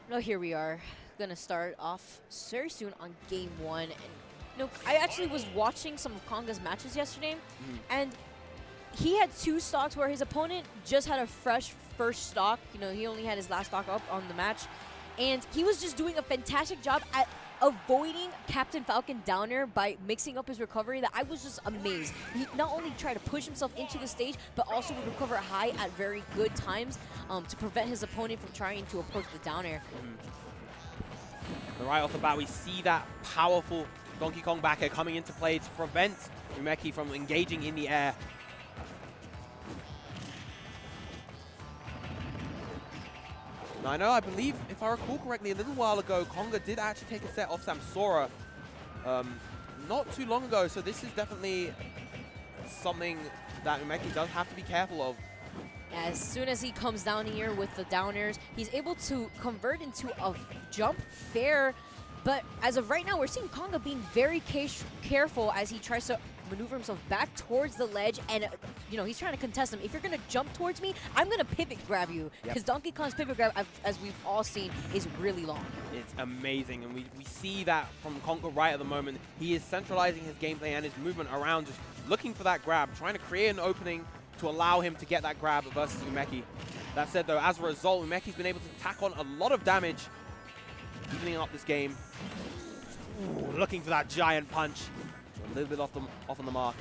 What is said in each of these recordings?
Well, here we are, gonna start off very soon on game one. And I actually was watching some of Konga's matches yesterday, and he had two stocks where his opponent just had a fresh first stock. He only had his last stock up on the match, and he was just doing a fantastic job at avoiding Captain Falcon downer by mixing up his recovery that I was just amazed. He not only tried to push himself into the stage, but also would recover high at very good times to prevent his opponent from trying to approach the down air. Right off the bat, we see that powerful Donkey Kong back air coming into play to prevent Umeki from engaging in the air. Now, I believe, if I recall correctly, a little while ago, Konga did actually take a set off Samsora not too long ago, so this is definitely something that Umeki does have to be careful of. As soon as he comes down here with the downers, he's able to convert into a jump fair. But as of right now, we're seeing Konga being very careful as he tries to maneuver himself back towards the ledge. And, he's trying to contest him. If you're going to jump towards me, I'm going to pivot grab you. Because Donkey Kong's pivot grab, as we've all seen, is really long. It's amazing. And we see that from Konga right at the moment. He is centralizing his gameplay and his movement around, just looking for that grab, trying to create an opening to allow him to get that grab versus Umeki. That said, though, as a result, Umeki's been able to tack on a lot of damage, evening up this game. Ooh, looking for that giant punch. A little bit off on the mark.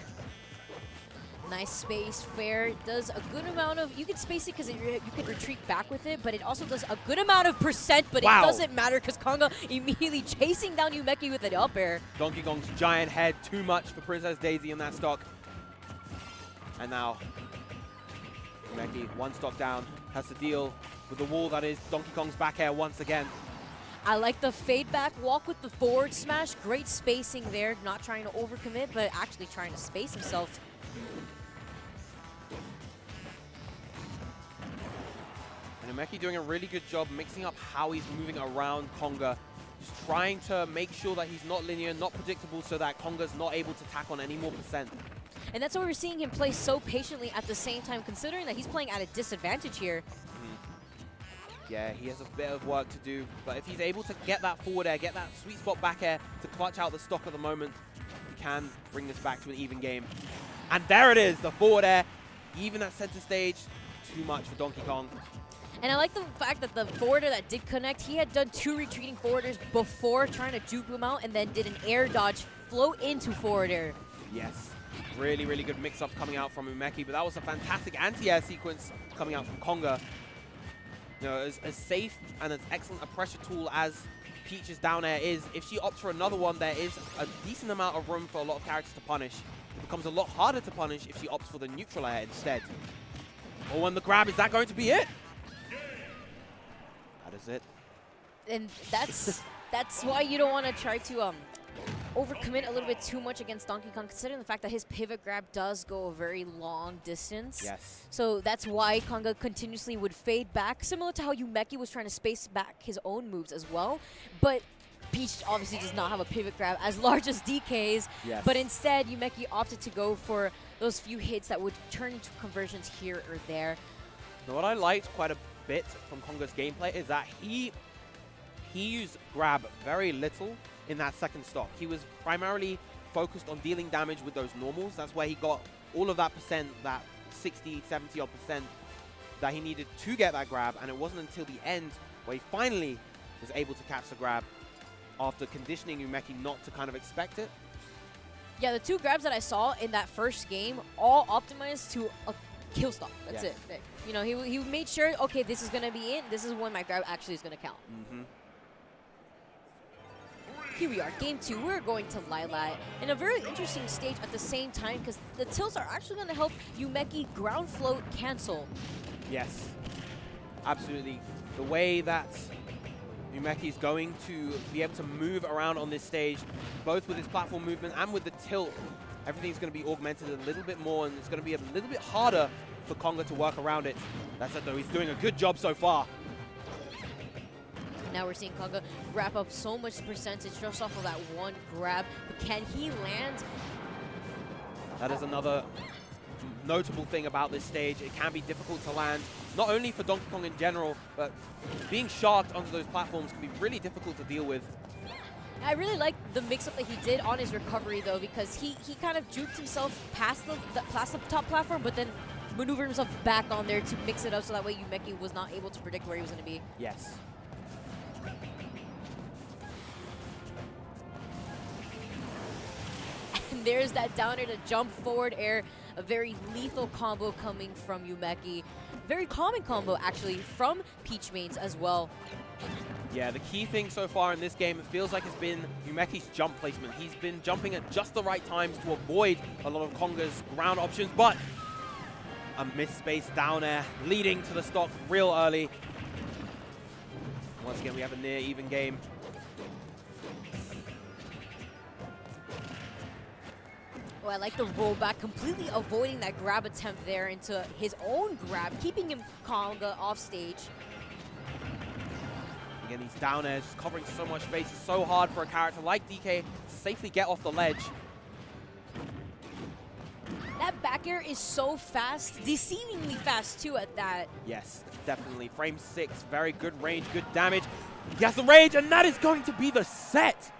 Nice space fair. It does a good amount of, you can space it because you can retreat back with it, but it also does a good amount of percent, but it doesn't matter because Konga immediately chasing down Umeki with an up air. Donkey Kong's giant head, too much for Princess Daisy in that stock. And now, Umeki, one stock down, has to deal with the wall that is Donkey Kong's back air once again. I like the fade back walk with the forward smash. Great spacing there. Not trying to overcommit, but actually trying to space himself. And Umeki doing a really good job mixing up how he's moving around Konga. Just trying to make sure that he's not linear, not predictable, so that Konga's not able to tack on any more percent. And that's why we're seeing him play so patiently at the same time, considering that he's playing at a disadvantage here. Yeah, he has a bit of work to do, but if he's able to get that forward air, get that sweet spot back air to clutch out the stock at the moment, he can bring this back to an even game. And there it is, the forward air, even at center stage, too much for Donkey Kong. And I like the fact that the forwarder that did connect, he had done two retreating forwarders before trying to juke him out, and then did an air dodge, float into forwarder. Yes, really, really good mix-up coming out from Umeki, but that was a fantastic anti-air sequence coming out from Konga. As safe and as excellent a pressure tool as Peach's down air is, if she opts for another one, there is a decent amount of room for a lot of characters to punish. It becomes a lot harder to punish if she opts for the neutral air instead. Oh, and the grab, is that going to be it? That is it. And that's why you don't want to try to overcommit a little bit too much against Donkey Kong, considering the fact that his pivot grab does go a very long distance. Yes. So that's why Konga continuously would fade back, similar to how Umeki was trying to space back his own moves as well. But Peach obviously does not have a pivot grab as large as DK's, but instead Umeki opted to go for those few hits that would turn into conversions here or there. Now, what I liked quite a bit from Konga's gameplay is that he used grab very little in that second stock. He was primarily focused on dealing damage with those normals. That's where he got all of that percent, that 60, 70 odd percent that he needed to get that grab, and it wasn't until the end where he finally was able to catch the grab after conditioning Umeki not to kind of expect it. Yeah, the two grabs that I saw in that first game all optimized to a kill stock. That's it. He made sure, okay, this is going to be it. This is when my grab actually is going to count. Here we are, game two. We're going to Lilat in a very interesting stage at the same time because the tilts are actually going to help Umeki ground float cancel. Yes, absolutely. The way that Umeki is going to be able to move around on this stage, both with his platform movement and with the tilt, everything's going to be augmented a little bit more, and it's going to be a little bit harder for Konga to work around it. That said, though, he's doing a good job so far. Now we're seeing Konga wrap up so much percentage just off of that one grab. But can he land? That is another notable thing about this stage. It can be difficult to land, not only for Donkey Kong in general, but being sharked onto those platforms can be really difficult to deal with. I really like the mix-up that he did on his recovery, though, because he kind of juked himself past the top platform, but then maneuvered himself back on there to mix it up so that way Umeki was not able to predict where he was going to be. Yes. And there's that down air to jump forward air, a very lethal combo coming from Umeki. Very common combo, actually, from Peach mains as well. Yeah, the key thing so far in this game, it feels like it's been Umeki's jump placement. He's been jumping at just the right times to avoid a lot of Konga's ground options, but a missed-space down air leading to the stock real early. Once again, we have a near even game. Oh, I like the rollback, completely avoiding that grab attempt there into his own grab, keeping him Konga off stage. Again, these down airs just covering so much space. It's so hard for a character like DK to safely get off the ledge. That back air is so fast, deceivingly fast too at that. Yes, definitely. Frame 6, very good range, good damage. He has the range, and that is going to be the set.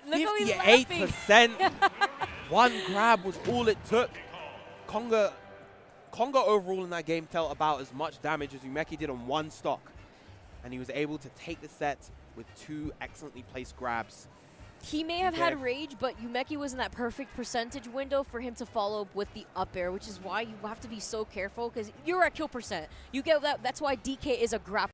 Look how he's laughing. 58%. One grab was all it took. Konga overall in that game dealt about as much damage as Umeki did on one stock. And he was able to take the set with 2 excellently placed grabs. He may have had rage, but Umeki was in that perfect percentage window for him to follow up with the up air, which is why you have to be so careful, because you're at kill percent. You get that. That's why DK is a grappler.